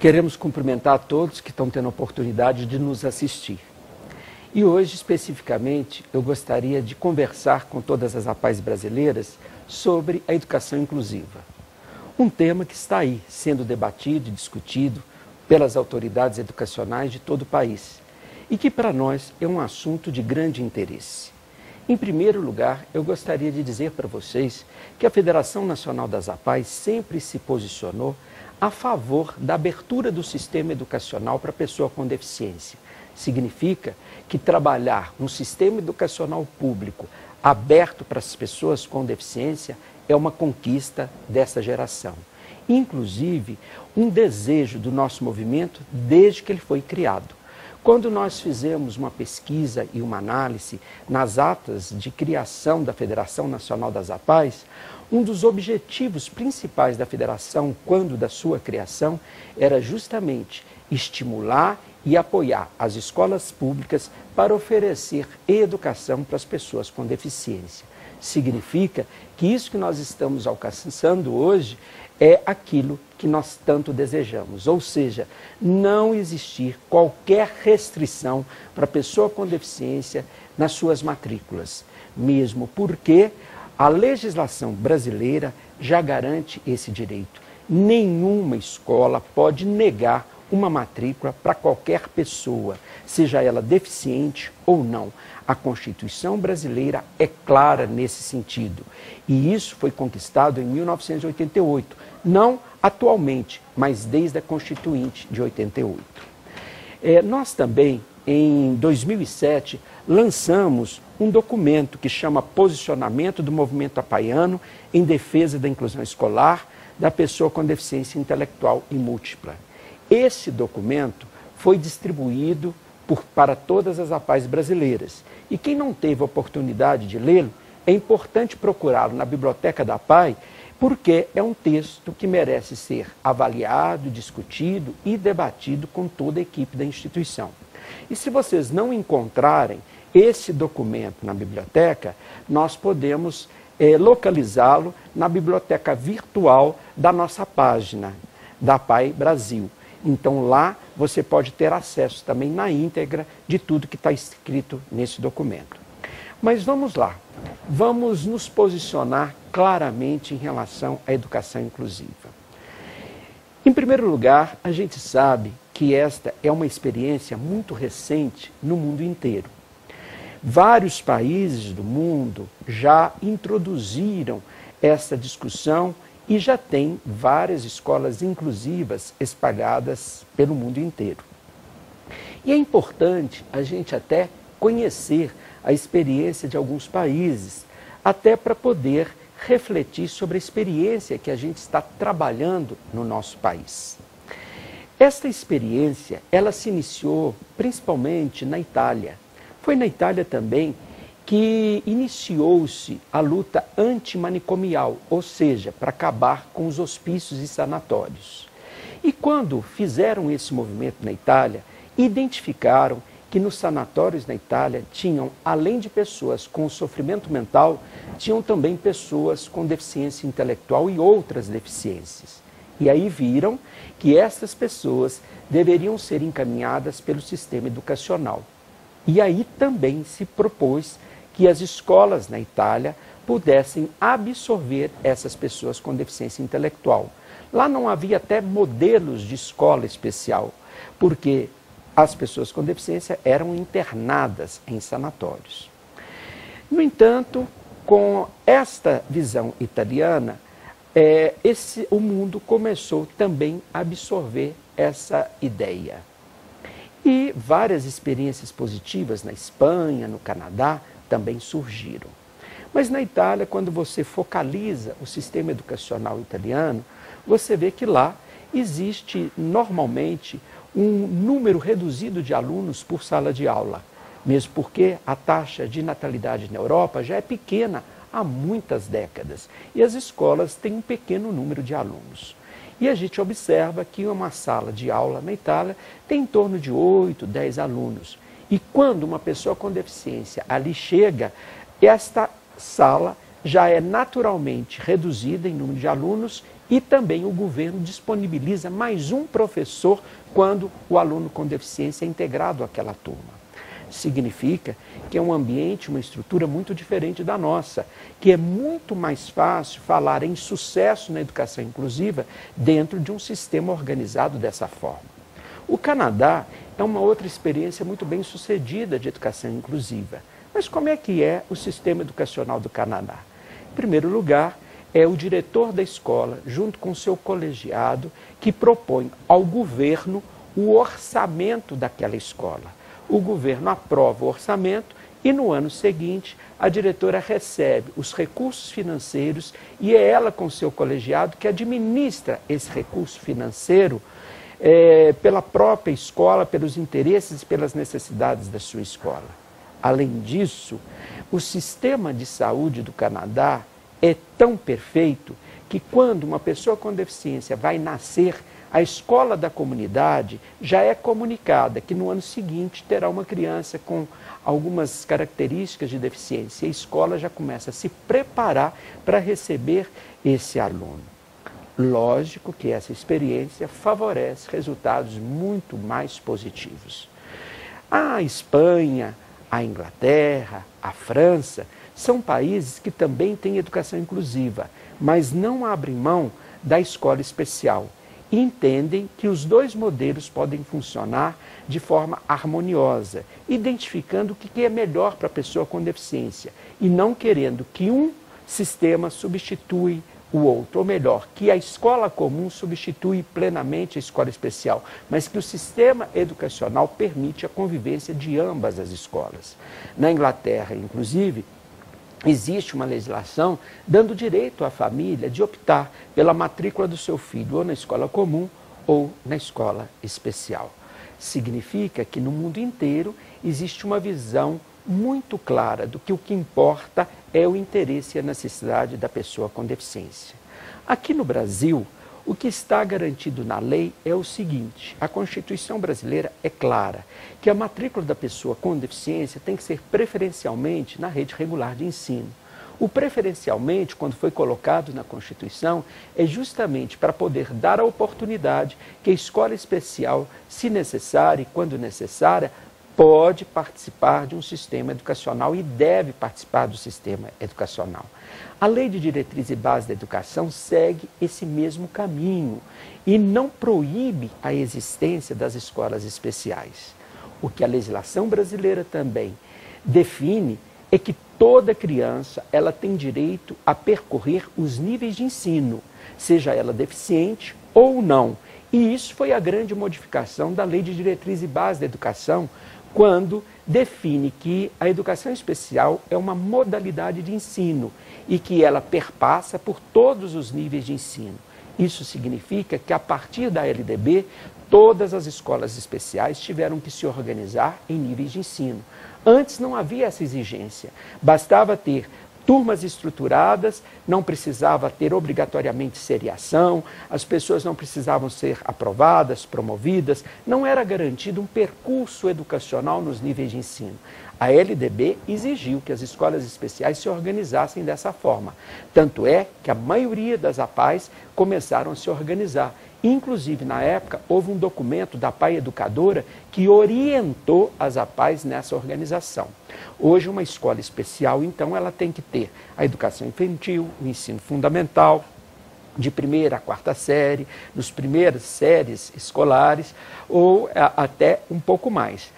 Queremos cumprimentar a todos que estão tendo a oportunidade de nos assistir. E hoje, especificamente, eu gostaria de conversar com todas as APAES brasileiras sobre a educação inclusiva. Um tema que está aí, sendo debatido e discutido pelas autoridades educacionais de todo o país e que, para nós, é um assunto de grande interesse. Em primeiro lugar, eu gostaria de dizer para vocês que a Federação Nacional das APAES sempre se posicionou a favor da abertura do sistema educacional para a pessoa com deficiência. Significa que trabalhar um sistema educacional público aberto para as pessoas com deficiência é uma conquista dessa geração. Inclusive, um desejo do nosso movimento desde que ele foi criado. Quando nós fizemos uma pesquisa e uma análise nas atas de criação da Federação Nacional das APAES, um dos objetivos principais da federação, quando da sua criação, era justamente estimular e apoiar as escolas públicas para oferecer educação para as pessoas com deficiência. Significa que isso que nós estamos alcançando hoje é aquilo que nós tanto desejamos, ou seja, não existir qualquer restrição para a pessoa com deficiência nas suas matrículas, mesmo porque a legislação brasileira já garante esse direito. Nenhuma escola pode negar uma matrícula para qualquer pessoa, seja ela deficiente ou não. A Constituição brasileira é clara nesse sentido. E isso foi conquistado em 1988. Não atualmente, mas desde a Constituinte de 88. Nós também, em 2007, lançamos um documento que chama Posicionamento do Movimento Apaiano em Defesa da Inclusão Escolar da Pessoa com Deficiência Intelectual e Múltipla. Esse documento foi distribuído para todas as APAES brasileiras. E quem não teve a oportunidade de lê-lo, é importante procurá-lo na biblioteca da APAE, porque é um texto que merece ser avaliado, discutido e debatido com toda a equipe da instituição. E se vocês não encontrarem esse documento na biblioteca, nós podemos localizá-lo na biblioteca virtual da nossa página, da APAE Brasil. Então lá você pode ter acesso também na íntegra de tudo que está escrito nesse documento. Mas vamos lá, vamos nos posicionar claramente em relação à educação inclusiva. Em primeiro lugar, a gente sabe que esta é uma experiência muito recente no mundo inteiro. Vários países do mundo já introduziram essa discussão e já tem várias escolas inclusivas espalhadas pelo mundo inteiro. E é importante a gente até conhecer a experiência de alguns países, até para poder refletir sobre a experiência que a gente está trabalhando no nosso país. Esta experiência, ela se iniciou principalmente na Itália. Foi na Itália também que iniciou-se a luta antimanicomial, ou seja, para acabar com os hospícios e sanatórios. E quando fizeram esse movimento na Itália, identificaram que nos sanatórios na Itália tinham, além de pessoas com sofrimento mental, tinham também pessoas com deficiência intelectual e outras deficiências. E aí viram que essas pessoas deveriam ser encaminhadas pelo sistema educacional. E aí também se propôs que as escolas na Itália pudessem absorver essas pessoas com deficiência intelectual. Lá não havia até modelos de escola especial, porque as pessoas com deficiência eram internadas em sanatórios. No entanto, com esta visão italiana, o mundo começou também a absorver essa ideia. E várias experiências positivas na Espanha, no Canadá, também surgiram. Mas na Itália, quando você focaliza o sistema educacional italiano, você vê que lá existe normalmente um número reduzido de alunos por sala de aula, mesmo porque a taxa de natalidade na Europa já é pequena há muitas décadas e as escolas têm um pequeno número de alunos. E a gente observa que uma sala de aula na Itália tem em torno de 8, 10 alunos. E quando uma pessoa com deficiência ali chega, esta sala já é naturalmente reduzida em número de alunos E também o governo disponibiliza mais um professor quando o aluno com deficiência é integrado àquela turma. Significa que é um ambiente, uma estrutura muito diferente da nossa, que é muito mais fácil falar em sucesso na educação inclusiva dentro de um sistema organizado dessa forma. O Canadá é uma outra experiência muito bem sucedida de educação inclusiva. Mas como é que é o sistema educacional do Canadá? Em primeiro lugar, é o diretor da escola, junto com o seu colegiado, que propõe ao governo o orçamento daquela escola. O governo aprova o orçamento e no ano seguinte a diretora recebe os recursos financeiros e é ela com o seu colegiado que administra esse recurso financeiro pela própria escola, pelos interesses e pelas necessidades da sua escola. Além disso, o sistema de saúde do Canadá é tão perfeito que quando uma pessoa com deficiência vai nascer, a escola da comunidade já é comunicada que no ano seguinte terá uma criança com algumas características de deficiência. E a escola já começa a se preparar para receber esse aluno. Lógico que essa experiência favorece resultados muito mais positivos. A Espanha, a Inglaterra, a França são países que também têm educação inclusiva, mas não abrem mão da escola especial. E entendem que os dois modelos podem funcionar de forma harmoniosa, identificando o que é melhor para a pessoa com deficiência e não querendo que um sistema substitui o outro, ou melhor, que a escola comum substitui plenamente a escola especial, mas que o sistema educacional permite a convivência de ambas as escolas. Na Inglaterra, inclusive, existe uma legislação dando direito à família de optar pela matrícula do seu filho ou na escola comum ou na escola especial. Significa que no mundo inteiro existe uma visão muito clara do que o que importa é o interesse e a necessidade da pessoa com deficiência. Aqui no Brasil, o que está garantido na lei é o seguinte: a Constituição brasileira é clara, que a matrícula da pessoa com deficiência tem que ser preferencialmente na rede regular de ensino. O preferencialmente, quando foi colocado na Constituição, é justamente para poder dar a oportunidade que a escola especial, se necessária e quando necessária, pode participar de um sistema educacional e deve participar do sistema educacional. A Lei de Diretriz e Base da Educação segue esse mesmo caminho e não proíbe a existência das escolas especiais. O que a legislação brasileira também define é que toda criança ela tem direito a percorrer os níveis de ensino, seja ela deficiente ou não. E isso foi a grande modificação da Lei de Diretriz e Base da Educação, quando define que a educação especial é uma modalidade de ensino e que ela perpassa por todos os níveis de ensino. Isso significa que, a partir da LDB, todas as escolas especiais tiveram que se organizar em níveis de ensino. Antes não havia essa exigência, bastava ter turmas estruturadas, não precisava ter obrigatoriamente seriação, as pessoas não precisavam ser aprovadas, promovidas, não era garantido um percurso educacional nos níveis de ensino. A LDB exigiu que as escolas especiais se organizassem dessa forma. Tanto é que a maioria das APAES começaram a se organizar. Inclusive, na época, houve um documento da APAE Educadora que orientou as APAES nessa organização. Hoje, uma escola especial, então, ela tem que ter a educação infantil, o ensino fundamental, de primeira a quarta série, nos primeiras séries escolares, ou até um pouco mais.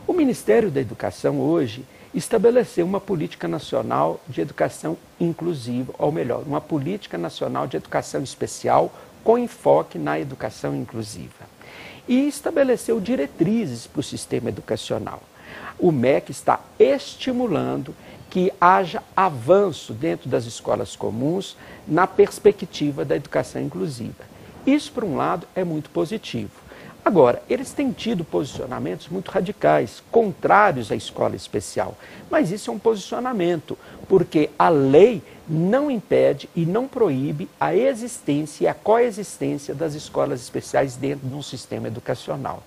O Ministério da Educação hoje estabeleceu uma política nacional de educação inclusiva, ou melhor, uma política nacional de educação especial com enfoque na educação inclusiva. E estabeleceu diretrizes para o sistema educacional. O MEC está estimulando que haja avanço dentro das escolas comuns na perspectiva da educação inclusiva. Isso, por um lado, é muito positivo. Agora, eles têm tido posicionamentos muito radicais, contrários à escola especial. Mas isso é um posicionamento, porque a lei não impede e não proíbe a existência e a coexistência das escolas especiais dentro de um sistema educacional.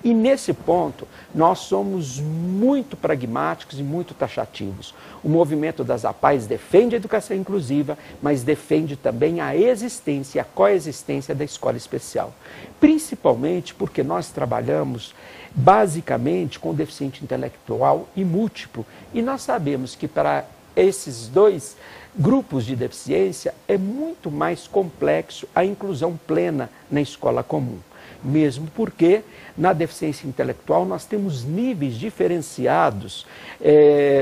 E nesse ponto, nós somos muito pragmáticos e muito taxativos. O movimento das APAES defende a educação inclusiva, mas defende também a existência e a coexistência da escola especial. Principalmente porque nós trabalhamos basicamente com deficiente intelectual e múltiplo, e nós sabemos que para esses dois grupos de deficiência é muito mais complexo a inclusão plena na escola comum. Mesmo porque na deficiência intelectual nós temos níveis diferenciados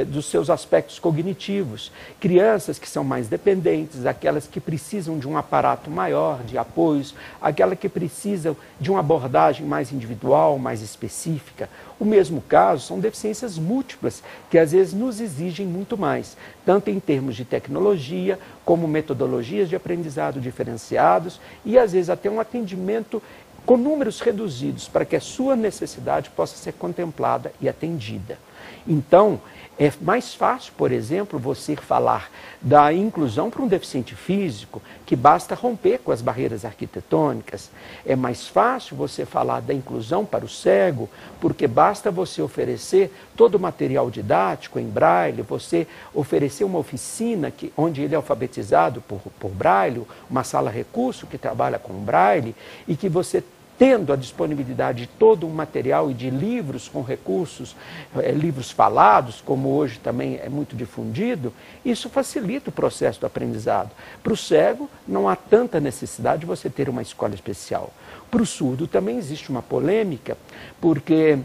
dos seus aspectos cognitivos. Crianças que são mais dependentes, aquelas que precisam de um aparato maior de apoios, aquelas que precisam de uma abordagem mais individual, mais específica. O mesmo caso são deficiências múltiplas, que às vezes nos exigem muito mais, tanto em termos de tecnologia, como metodologias de aprendizado diferenciados e às vezes até um atendimento com números reduzidos para que a sua necessidade possa ser contemplada e atendida. Então, é mais fácil, por exemplo, você falar da inclusão para um deficiente físico, que basta romper com as barreiras arquitetônicas. É mais fácil você falar da inclusão para o cego, porque basta você oferecer todo o material didático em braille, você oferecer uma oficina onde ele é alfabetizado por braille, uma sala recurso que trabalha com braille, e que você tendo a disponibilidade de todo um material e de livros com recursos, livros falados, como hoje também é muito difundido, isso facilita o processo do aprendizado. Para o cego, não há tanta necessidade de você ter uma escola especial. Para o surdo também existe uma polêmica, porque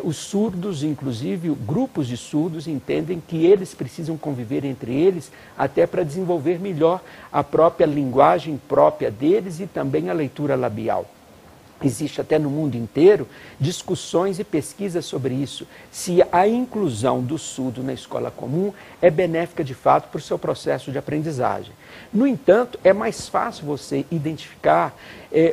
os surdos, inclusive grupos de surdos, entendem que eles precisam conviver entre eles até para desenvolver melhor a própria linguagem própria deles e também a leitura labial. Existe até no mundo inteiro discussões e pesquisas sobre isso, se a inclusão do surdo na escola comum é benéfica de fato para o seu processo de aprendizagem. No entanto, é mais fácil você identificar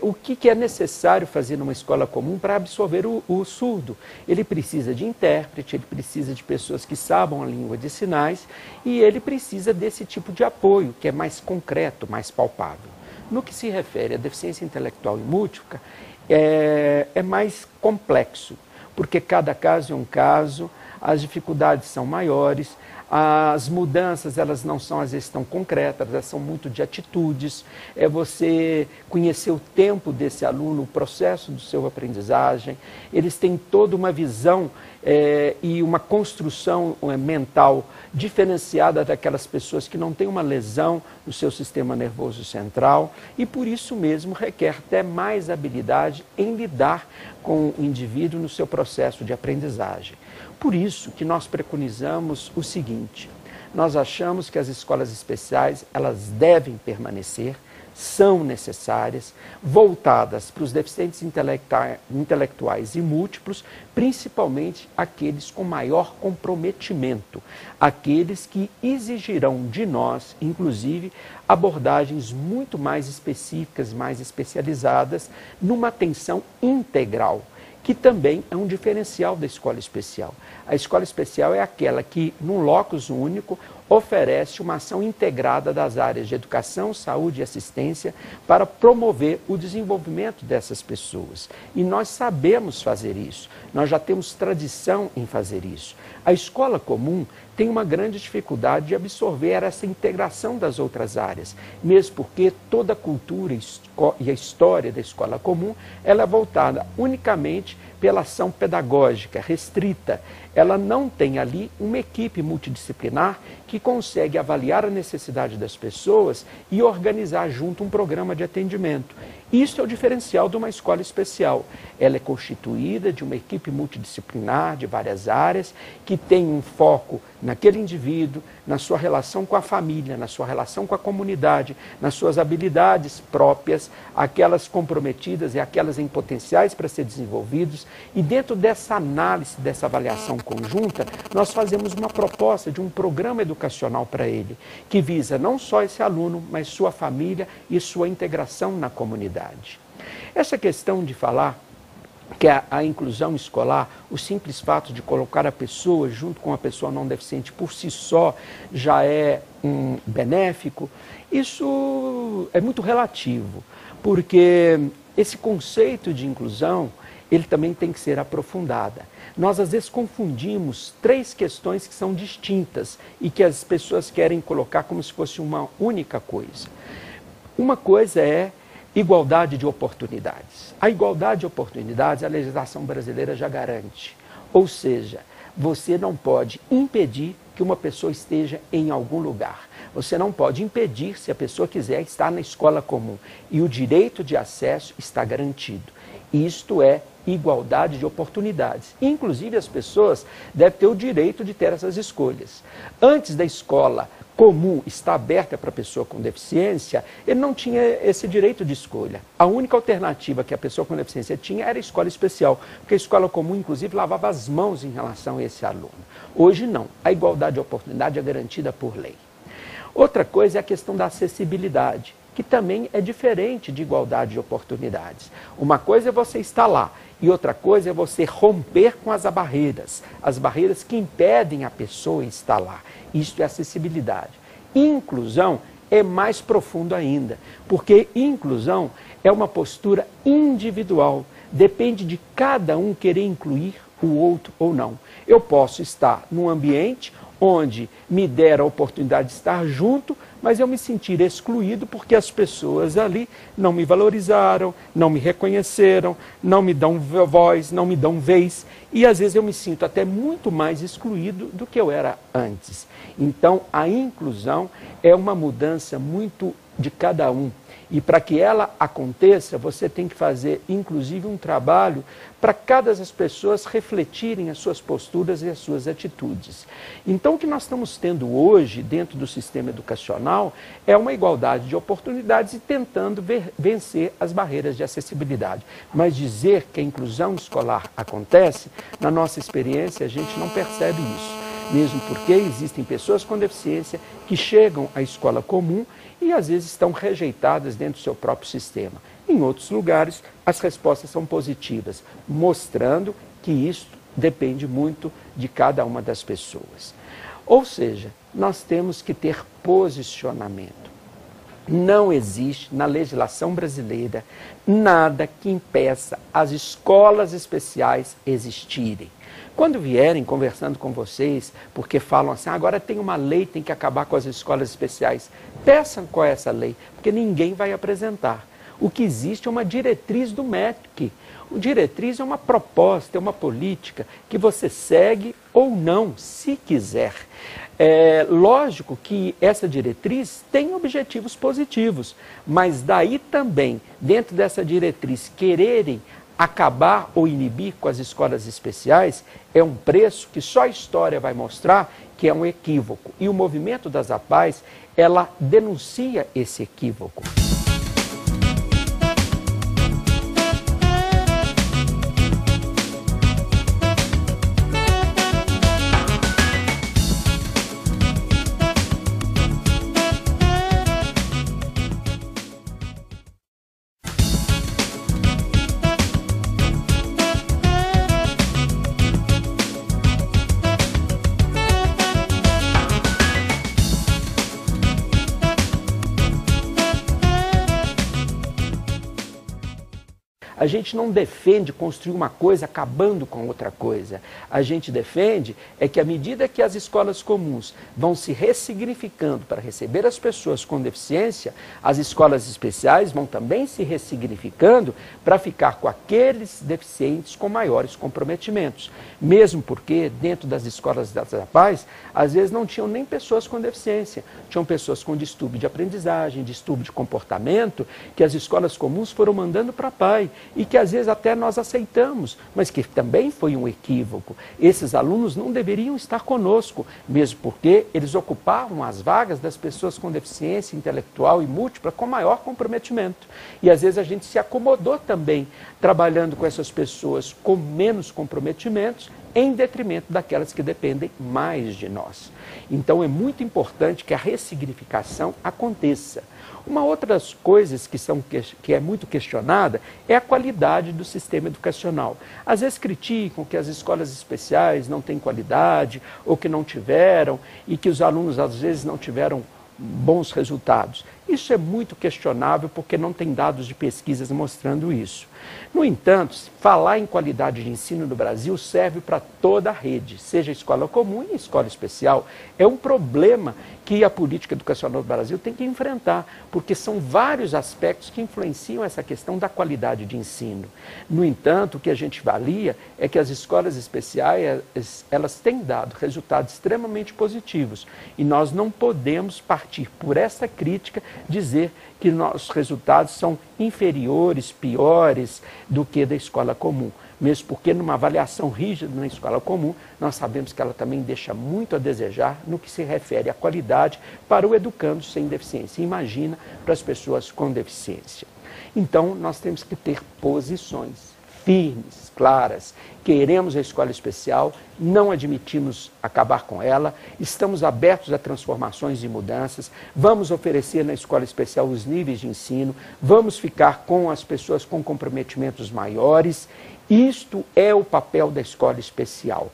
o que é necessário fazer numa escola comum para absorver o surdo. Ele precisa de intérprete, ele precisa de pessoas que saibam a língua de sinais e ele precisa desse tipo de apoio, que é mais concreto, mais palpável. No que se refere à deficiência intelectual e múltipla, é mais complexo, porque cada caso é um caso, as dificuldades são maiores, as mudanças elas não são às vezes tão concretas, elas são muito de atitudes, é você conhecer o tempo desse aluno, o processo do seu aprendizagem, eles têm toda uma visão e uma construção mental diferenciada daquelas pessoas que não têm uma lesão no seu sistema nervoso central e por isso mesmo requer até mais habilidade em lidar com o indivíduo no seu processo de aprendizagem. Por isso que nós preconizamos o seguinte, nós achamos que as escolas especiais elas devem permanecer, são necessárias, voltadas para os deficientes intelectuais e múltiplos, principalmente aqueles com maior comprometimento, aqueles que exigirão de nós, inclusive, abordagens muito mais específicas, mais especializadas, numa atenção integral, que também é um diferencial da escola especial. A escola especial é aquela que, num locus único, oferece uma ação integrada das áreas de educação, saúde e assistência para promover o desenvolvimento dessas pessoas. E nós sabemos fazer isso, nós já temos tradição em fazer isso. A escola comum tem uma grande dificuldade de absorver essa integração das outras áreas, mesmo porque toda a cultura e a história da escola comum ela é voltada unicamente pela ação pedagógica restrita. Ela não tem ali uma equipe multidisciplinar que consegue avaliar a necessidade das pessoas e organizar junto um programa de atendimento. Isso é o diferencial de uma escola especial. Ela é constituída de uma equipe multidisciplinar de várias áreas que tem um foco naquele indivíduo, na sua relação com a família, na sua relação com a comunidade, nas suas habilidades próprias, aquelas comprometidas e aquelas em potenciais para ser desenvolvidos, E dentro dessa análise, dessa avaliação conjunta, nós fazemos uma proposta de um programa educacional para ele, que visa não só esse aluno, mas sua família e sua integração na comunidade. Essa questão de falar que a inclusão escolar, o simples fato de colocar a pessoa junto com a pessoa não deficiente por si só já é benéfico, isso é muito relativo, porque esse conceito de inclusão, ele também tem que ser aprofundado. Nós às vezes confundimos três questões que são distintas e que as pessoas querem colocar como se fosse uma única coisa. Uma coisa é igualdade de oportunidades. A igualdade de oportunidades, a legislação brasileira já garante. Ou seja, você não pode impedir que uma pessoa esteja em algum lugar. Você não pode impedir se a pessoa quiser estar na escola comum. E o direito de acesso está garantido. Isto é igualdade de oportunidades. Inclusive, as pessoas devem ter o direito de ter essas escolhas. Antes da escola comum estar aberta para a pessoa com deficiência, ele não tinha esse direito de escolha. A única alternativa que a pessoa com deficiência tinha era a escola especial, porque a escola comum, inclusive, lavava as mãos em relação a esse aluno. Hoje, não. A igualdade de oportunidade é garantida por lei. Outra coisa é a questão da acessibilidade, que também é diferente de igualdade de oportunidades. Uma coisa é você estar lá, e outra coisa é você romper com as barreiras que impedem a pessoa estar lá. Isto é acessibilidade. Inclusão é mais profundo ainda, porque inclusão é uma postura individual, depende de cada um querer incluir o outro ou não. Eu posso estar num ambiente onde me der a oportunidade de estar junto, mas eu me sentir excluído porque as pessoas ali não me valorizaram, não me reconheceram, não me dão voz, não me dão vez, e às vezes eu me sinto até muito mais excluído do que eu era antes. Então, a inclusão é uma mudança muito de cada um. E para que ela aconteça, você tem que fazer, inclusive, um trabalho para cada das pessoas refletirem as suas posturas e as suas atitudes. Então, o que nós estamos tendo hoje, dentro do sistema educacional, é uma igualdade de oportunidades e tentando vencer as barreiras de acessibilidade. Mas dizer que a inclusão escolar acontece, na nossa experiência, a gente não percebe isso. Mesmo porque existem pessoas com deficiência que chegam à escola comum e às vezes estão rejeitadas dentro do seu próprio sistema. Em outros lugares, as respostas são positivas, mostrando que isso depende muito de cada uma das pessoas. Ou seja, nós temos que ter posicionamento. Não existe na legislação brasileira nada que impeça as escolas especiais existirem. Quando vierem conversando com vocês, porque falam assim, agora tem uma lei, tem que acabar com as escolas especiais, peçam qual é essa lei, porque ninguém vai apresentar. O que existe é uma diretriz do MEC. O diretriz é uma proposta, é uma política que você segue ou não, se quiser. É lógico que essa diretriz tem objetivos positivos, mas daí também, dentro dessa diretriz, quererem acabar ou inibir com as escolas especiais é um preço que só a história vai mostrar que é um equívoco. E o movimento das APAES, ela denuncia esse equívoco. A gente não defende construir uma coisa acabando com outra coisa. A gente defende é que à medida que as escolas comuns vão se ressignificando para receber as pessoas com deficiência, as escolas especiais vão também se ressignificando para ficar com aqueles deficientes com maiores comprometimentos. Mesmo porque dentro das escolas das APAES, às vezes não tinham nem pessoas com deficiência. Tinham pessoas com distúrbio de aprendizagem, distúrbio de comportamento, que as escolas comuns foram mandando para a APAE. e que às vezes até nós aceitamos, mas que também foi um equívoco. Esses alunos não deveriam estar conosco, mesmo porque eles ocupavam as vagas das pessoas com deficiência intelectual e múltipla com maior comprometimento. E às vezes a gente se acomodou também trabalhando com essas pessoas com menos comprometimentos, em detrimento daquelas que dependem mais de nós. Então é muito importante que a ressignificação aconteça. Uma outra coisa que é muito questionada é a qualidade do sistema educacional. Às vezes criticam que as escolas especiais não têm qualidade, ou que não tiveram, e que os alunos às vezes não tiveram bons resultados. Isso é muito questionável porque não tem dados de pesquisas mostrando isso. No entanto, falar em qualidade de ensino no Brasil serve para toda a rede, seja escola comum e escola especial. É um problema que a política educacional do Brasil tem que enfrentar, porque são vários aspectos que influenciam essa questão da qualidade de ensino. No entanto, o que a gente avalia é que as escolas especiais, elas têm dado resultados extremamente positivos, e nós não podemos partir por essa crítica dizer que nossos resultados são inferiores, piores do que da escola comum. Mesmo porque numa avaliação rígida na escola comum, nós sabemos que ela também deixa muito a desejar no que se refere à qualidade para o educando sem deficiência. Imagina para as pessoas com deficiência. Então, nós temos que ter posições firmes, claras. Queremos a escola especial, não admitimos acabar com ela, estamos abertos a transformações e mudanças, vamos oferecer na escola especial os níveis de ensino, vamos ficar com as pessoas com comprometimentos maiores. Isto é o papel da escola especial.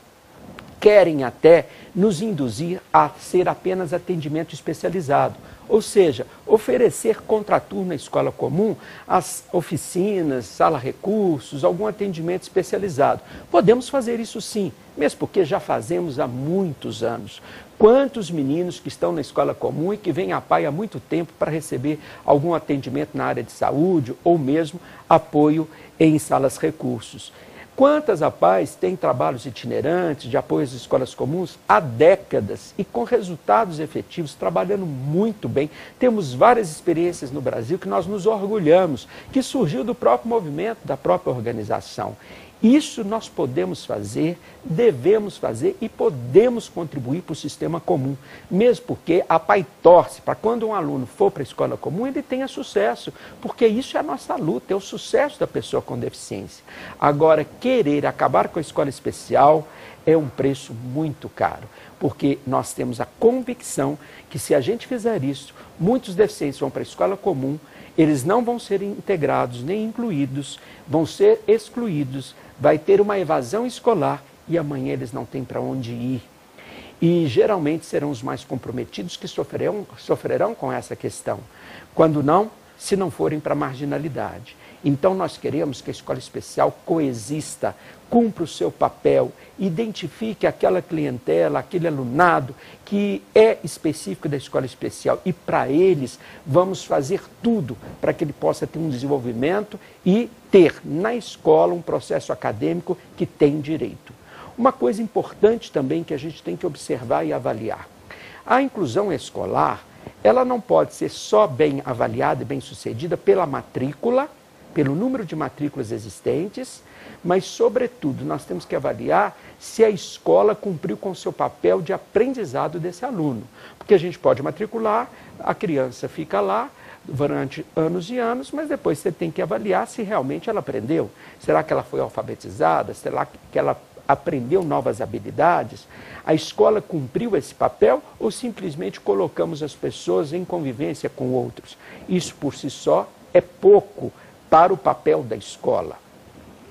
Querem até nos induzir a ser apenas atendimento especializado, ou seja, oferecer contraturno na escola comum, as oficinas, sala recursos, algum atendimento especializado. Podemos fazer isso sim, mesmo porque já fazemos há muitos anos. Quantos meninos que estão na escola comum e que vêm a pai há muito tempo para receber algum atendimento na área de saúde ou mesmo apoio em salas recursos. Quantas APAES têm trabalhos itinerantes de apoio às escolas comuns há décadas e com resultados efetivos, trabalhando muito bem. Temos várias experiências no Brasil que nós nos orgulhamos, que surgiu do próprio movimento, da própria organização. Isso nós podemos fazer, devemos fazer e podemos contribuir para o sistema comum, mesmo porque a APAE torce para quando um aluno for para a escola comum, ele tenha sucesso, porque isso é a nossa luta, é o sucesso da pessoa com deficiência. Agora, querer acabar com a escola especial é um preço muito caro, porque nós temos a convicção que se a gente fizer isso, muitos deficientes vão para a escola comum, eles não vão ser integrados nem incluídos, vão ser excluídos, vai ter uma evasão escolar e amanhã eles não têm para onde ir. E geralmente serão os mais comprometidos que sofrerão com essa questão, quando não, se não forem para a marginalidade. Então nós queremos que a escola especial coexista, cumpra o seu papel, identifique aquela clientela, aquele alunado que é específico da escola especial e para eles vamos fazer tudo para que ele possa ter um desenvolvimento e ter na escola um processo acadêmico que tem direito. Uma coisa importante também que a gente tem que observar e avaliar. A inclusão escolar, ela não pode ser só bem avaliada e bem sucedida pela matrícula, pelo número de matrículas existentes, mas, sobretudo, nós temos que avaliar se a escola cumpriu com o seu papel de aprendizado desse aluno. Porque a gente pode matricular, a criança fica lá durante anos e anos, mas depois você tem que avaliar se realmente ela aprendeu. Será que ela foi alfabetizada? Será que ela aprendeu novas habilidades? A escola cumpriu esse papel ou simplesmente colocamos as pessoas em convivência com outros? Isso, por si só, é pouco para o papel da escola.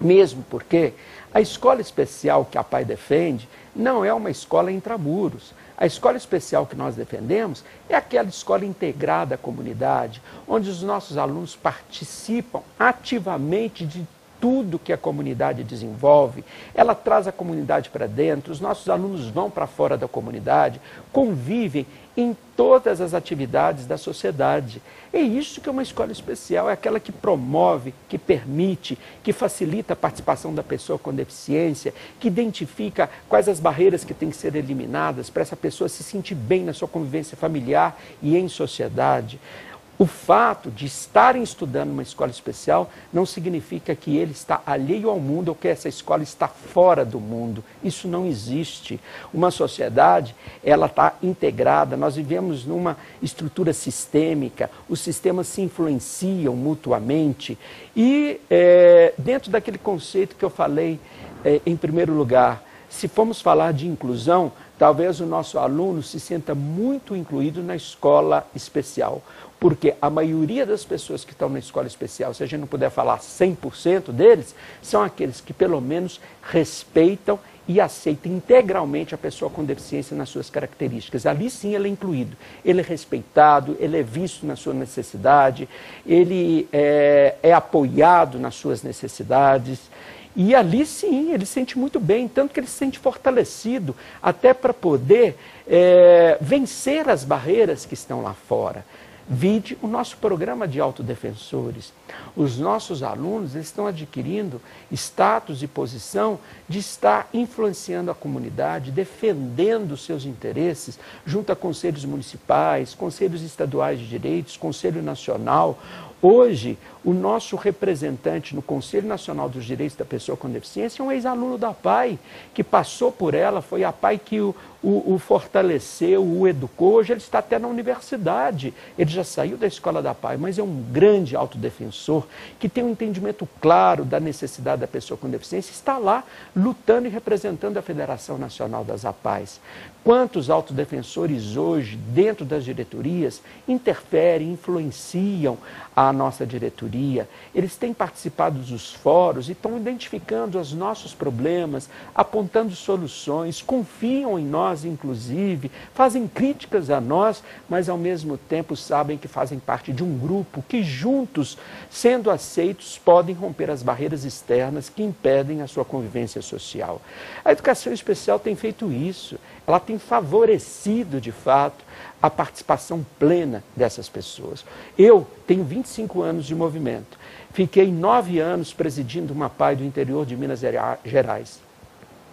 Mesmo porque a escola especial que a APAE defende não é uma escola intramuros. A escola especial que nós defendemos é aquela escola integrada à comunidade, onde os nossos alunos participam ativamente de tudo que a comunidade desenvolve, ela traz a comunidade para dentro, os nossos alunos vão para fora da comunidade, convivem em todas as atividades da sociedade. É isso que é uma escola especial, é aquela que promove, que permite, que facilita a participação da pessoa com deficiência, que identifica quais as barreiras que têm que ser eliminadas para essa pessoa se sentir bem na sua convivência familiar e em sociedade. O fato de estarem estudando numa escola especial não significa que ele está alheio ao mundo ou que essa escola está fora do mundo. Isso não existe. Uma sociedade, ela está integrada, nós vivemos numa estrutura sistêmica, os sistemas se influenciam mutuamente e dentro daquele conceito que eu falei em primeiro lugar, se formos falar de inclusão, talvez o nosso aluno se sinta muito incluído na escola especial. Porque a maioria das pessoas que estão na escola especial, se a gente não puder falar 100% deles, são aqueles que pelo menos respeitam e aceitam integralmente a pessoa com deficiência nas suas características. Ali sim ele é incluído, ele é respeitado, ele é visto na sua necessidade, ele é apoiado nas suas necessidades. E ali sim, ele se sente muito bem, tanto que ele se sente fortalecido, até para poder vencer as barreiras que estão lá fora. Vide o nosso programa de autodefensores. Os nossos alunos estão adquirindo status e posição de estar influenciando a comunidade, defendendo seus interesses junto a conselhos municipais, conselhos estaduais de direitos, Conselho Nacional. Hoje, o nosso representante no Conselho Nacional dos Direitos da Pessoa com Deficiência é um ex-aluno da APAE, que passou por ela, foi a APAE que o fortaleceu, o educou. Hoje ele está até na universidade, ele já saiu da escola da APAE, mas é um grande autodefensor, que tem um entendimento claro da necessidade da pessoa com deficiência, está lá lutando e representando a Federação Nacional das APAEs. Quantos autodefensores hoje, dentro das diretorias, interferem, influenciam a nossa diretoria, eles têm participado dos fóruns e estão identificando os nossos problemas, apontando soluções, confiam em nós, inclusive, fazem críticas a nós, mas ao mesmo tempo sabem que fazem parte de um grupo que juntos, sendo aceitos, podem romper as barreiras externas que impedem a sua convivência social. A educação especial tem feito isso, ela tem favorecido, de fato, a participação plena dessas pessoas. Eu tenho 25 anos de movimento. Fiquei 9 anos presidindo uma APAE do interior de Minas Gerais.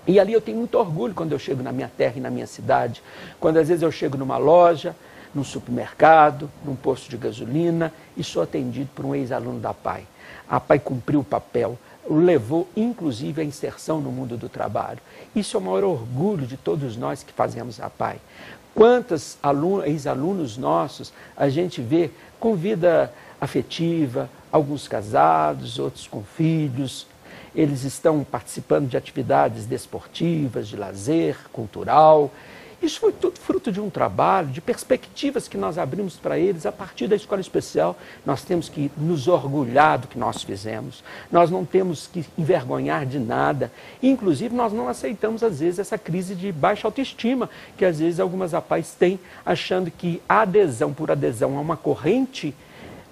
E ali eu tenho muito orgulho quando eu chego na minha terra e na minha cidade, quando às vezes eu chego numa loja, num supermercado, num posto de gasolina e sou atendido por um ex-aluno da APAE. A APAE cumpriu o papel, o levou inclusive à inserção no mundo do trabalho. Isso é o maior orgulho de todos nós que fazemos a APAE. Quantos ex-alunos nossos a gente vê com vida afetiva, alguns casados, outros com filhos. Eles estão participando de atividades desportivas, de lazer, cultural. Isso foi tudo fruto de um trabalho, de perspectivas que nós abrimos para eles a partir da escola especial. Nós temos que nos orgulhar do que nós fizemos. Nós não temos que envergonhar de nada. Inclusive, nós não aceitamos, às vezes, essa crise de baixa autoestima que, às vezes, algumas APAEs têm, achando que a adesão por adesão a uma corrente,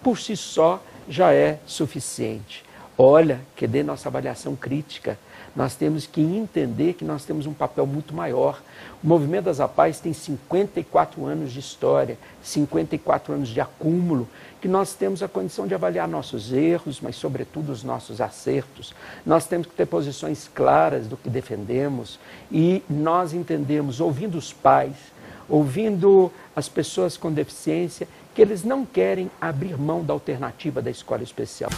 por si só, já é suficiente. Olha, que dê nossa avaliação crítica. Nós temos que entender que nós temos um papel muito maior. O movimento das APAEs tem 54 anos de história, 54 anos de acúmulo, que nós temos a condição de avaliar nossos erros, mas sobretudo os nossos acertos. Nós temos que ter posições claras do que defendemos e nós entendemos, ouvindo os pais, ouvindo as pessoas com deficiência, que eles não querem abrir mão da alternativa da escola especial.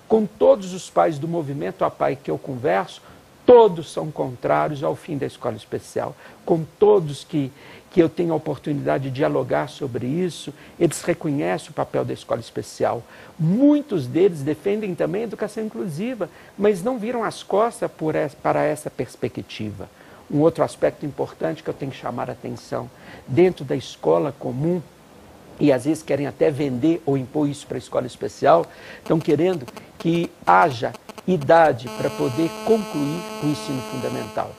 Com todos os pais do movimento APAE que eu converso, todos são contrários ao fim da escola especial. Com todos que eu tenho a oportunidade de dialogar sobre isso, eles reconhecem o papel da escola especial. Muitos deles defendem também a educação inclusiva, mas não viram as costas para essa perspectiva. Um outro aspecto importante que eu tenho que chamar a atenção, dentro da escola comum, e às vezes querem até vender ou impor isso para a escola especial, estão querendo que haja idade para poder concluir o ensino fundamental.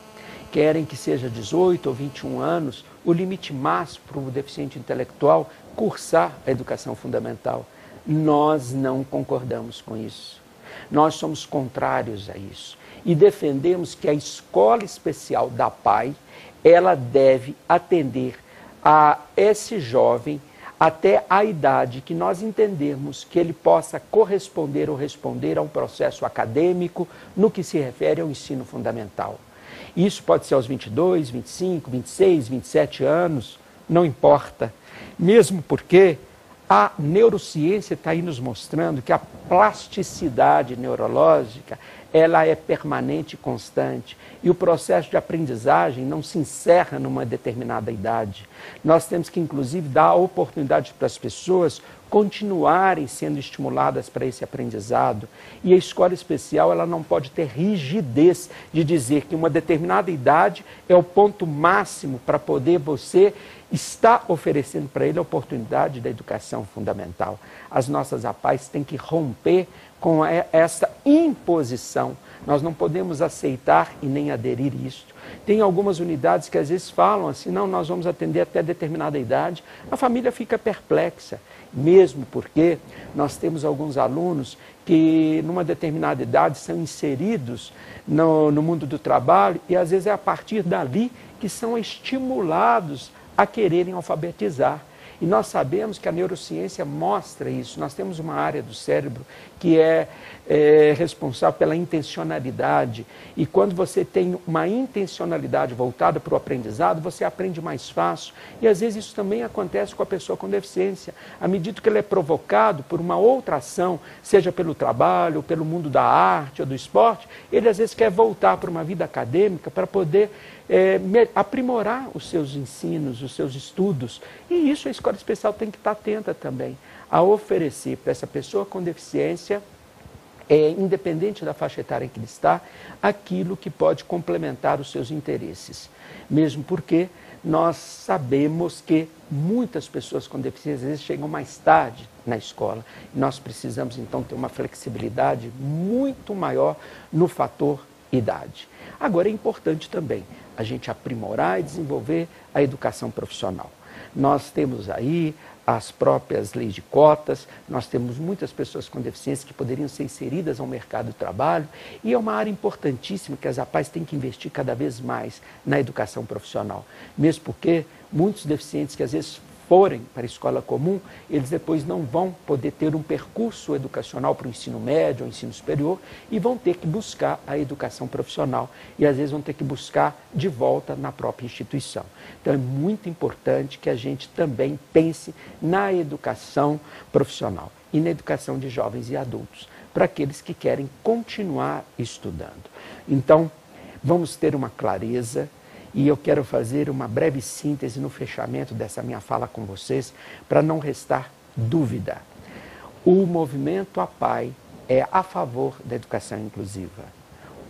querem que seja 18 ou 21 anos o limite máximo para o deficiente intelectual cursar a educação fundamental. Nós não concordamos com isso. Nós somos contrários a isso e defendemos que a escola especial da PAI, ela deve atender a esse jovem até a idade que nós entendermos que ele possa corresponder ou responder a um processo acadêmico no que se refere ao ensino fundamental. Isso pode ser aos 22, 25, 26, 27 anos, não importa. Mesmo porque a neurociência está aí nos mostrando que a plasticidade neurológica, ela é permanente e constante. E o processo de aprendizagem não se encerra numa determinada idade. Nós temos que, inclusive, dar a oportunidade para as pessoas continuarem sendo estimuladas para esse aprendizado. E a escola especial, ela não pode ter rigidez de dizer que uma determinada idade é o ponto máximo para poder você estar oferecendo para ele a oportunidade da educação fundamental. As nossas APAES têm que romper com essa imposição. Nós não podemos aceitar e nem aderir a isso. Tem algumas unidades que às vezes falam assim, não, nós vamos atender até determinada idade. A família fica perplexa, mesmo porque nós temos alguns alunos que numa determinada idade são inseridos no mundo do trabalho e às vezes é a partir dali que são estimulados a quererem alfabetizar. E nós sabemos que a neurociência mostra isso. Nós temos uma área do cérebro que é responsável pela intencionalidade. E quando você tem uma intencionalidade voltada para o aprendizado, você aprende mais fácil. E às vezes isso também acontece com a pessoa com deficiência. À medida que ele é provocado por uma outra ação, seja pelo trabalho, ou pelo mundo da arte ou do esporte, ele às vezes quer voltar para uma vida acadêmica para poder aprimorar os seus ensinos, os seus estudos. E isso a escola especial tem que estar atenta também, a oferecer para essa pessoa com deficiência, independente da faixa etária em que ele está, aquilo que pode complementar os seus interesses. Mesmo porque nós sabemos que muitas pessoas com deficiência às vezes chegam mais tarde na escola. E nós precisamos então ter uma flexibilidade muito maior no fator idade. Agora é importante também a gente aprimorar e desenvolver a educação profissional. Nós temos aí as próprias leis de cotas, nós temos muitas pessoas com deficiência que poderiam ser inseridas ao mercado do trabalho e é uma área importantíssima que as APAES têm que investir cada vez mais na educação profissional. Mesmo porque muitos deficientes que às vezes forem para a escola comum, eles depois não vão poder ter um percurso educacional para o ensino médio ou ensino superior e vão ter que buscar a educação profissional e às vezes vão ter que buscar de volta na própria instituição. Então é muito importante que a gente também pense na educação profissional e na educação de jovens e adultos, para aqueles que querem continuar estudando. Então, vamos ter uma clareza. E eu quero fazer uma breve síntese no fechamento dessa minha fala com vocês, para não restar dúvida. O movimento APAE é a favor da educação inclusiva.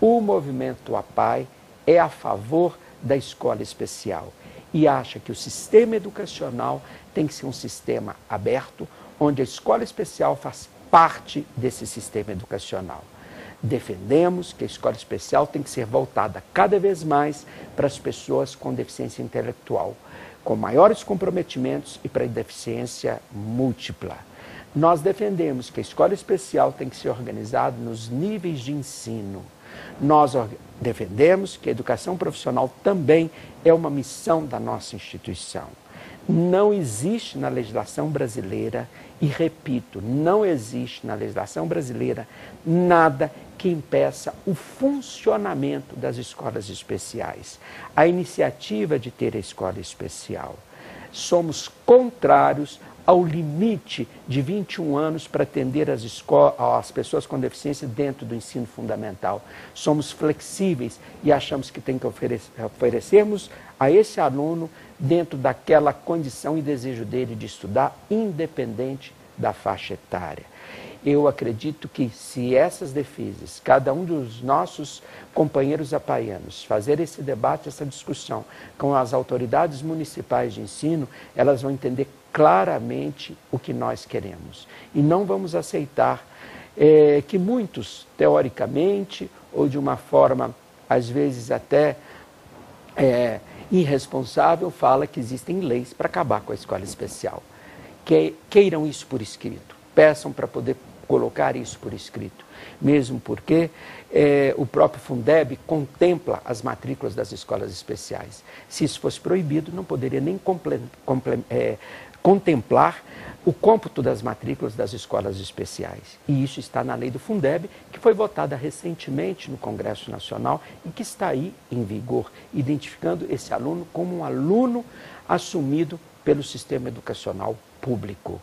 O movimento APAE é a favor da escola especial e acha que o sistema educacional tem que ser um sistema aberto, onde a escola especial faz parte desse sistema educacional. Defendemos que a escola especial tem que ser voltada cada vez mais para as pessoas com deficiência intelectual, com maiores comprometimentos e para a deficiência múltipla. Nós defendemos que a escola especial tem que ser organizada nos níveis de ensino. Nós defendemos que a educação profissional também é uma missão da nossa instituição. Não existe na legislação brasileira, e repito, não existe na legislação brasileira nada que impeça o funcionamento das escolas especiais, a iniciativa de ter a escola especial. Somos contrários ao limite de 21 anos para atender as pessoas com deficiência dentro do ensino fundamental. Somos flexíveis e achamos que tem que oferecermos a esse aluno dentro daquela condição e desejo dele de estudar, independente da faixa etária. Eu acredito que se essas defesas, cada um dos nossos companheiros apaianos, fazer esse debate, essa discussão com as autoridades municipais de ensino, elas vão entender claramente o que nós queremos. E não vamos aceitar que muitos, teoricamente, ou de uma forma, às vezes até irresponsável fala que existem leis para acabar com a escola especial. Queiram isso por escrito, peçam para poder colocar isso por escrito, mesmo porque o próprio Fundeb contempla as matrículas das escolas especiais. Se isso fosse proibido, não poderia nem contemplar o cômputo das matrículas das escolas especiais. E isso está na lei do Fundeb, que foi votada recentemente no Congresso Nacional e que está aí em vigor, identificando esse aluno como um aluno assumido pelo sistema educacional público.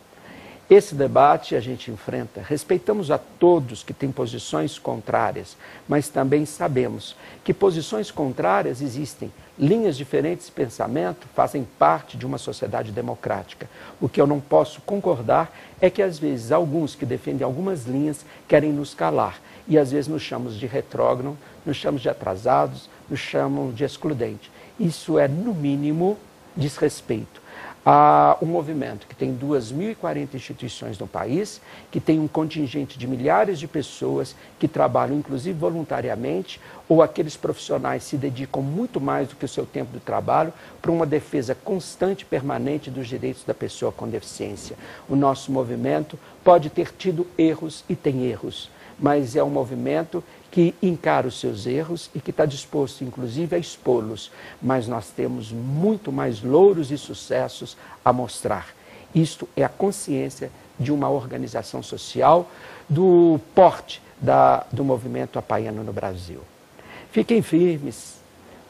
Esse debate a gente enfrenta, respeitamos a todos que têm posições contrárias, mas também sabemos que posições contrárias existem, linhas diferentes de pensamento fazem parte de uma sociedade democrática. O que eu não posso concordar é que às vezes alguns que defendem algumas linhas querem nos calar e às vezes nos chamam de retrógrado, nos chamam de atrasados, nos chamam de excludente. Isso é, no mínimo, desrespeito. Há um movimento que tem 2.040 instituições no país, que tem um contingente de milhares de pessoas que trabalham, inclusive voluntariamente, ou aqueles profissionais se dedicam muito mais do que o seu tempo de trabalho para uma defesa constante e permanente dos direitos da pessoa com deficiência. O nosso movimento pode ter tido erros e tem erros, mas é um movimento que encara os seus erros e que está disposto, inclusive, a expô-los. Mas nós temos muito mais louros e sucessos a mostrar. Isto é a consciência de uma organização social do porte do movimento apaiano no Brasil. Fiquem firmes,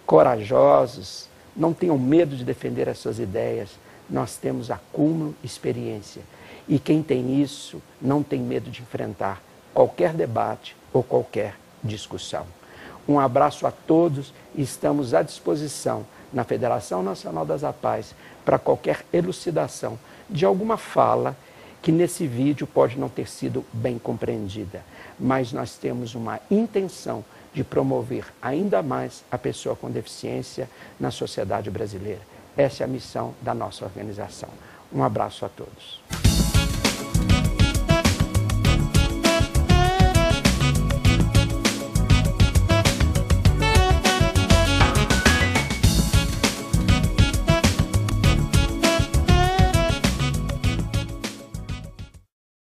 corajosos, não tenham medo de defender as suas ideias. Nós temos acúmulo e experiência. E quem tem isso não tem medo de enfrentar qualquer debate ou qualquer discussão. Um abraço a todos e estamos à disposição na Federação Nacional das APAES para qualquer elucidação de alguma fala que nesse vídeo pode não ter sido bem compreendida, mas nós temos uma intenção de promover ainda mais a pessoa com deficiência na sociedade brasileira. Essa é a missão da nossa organização. Um abraço a todos.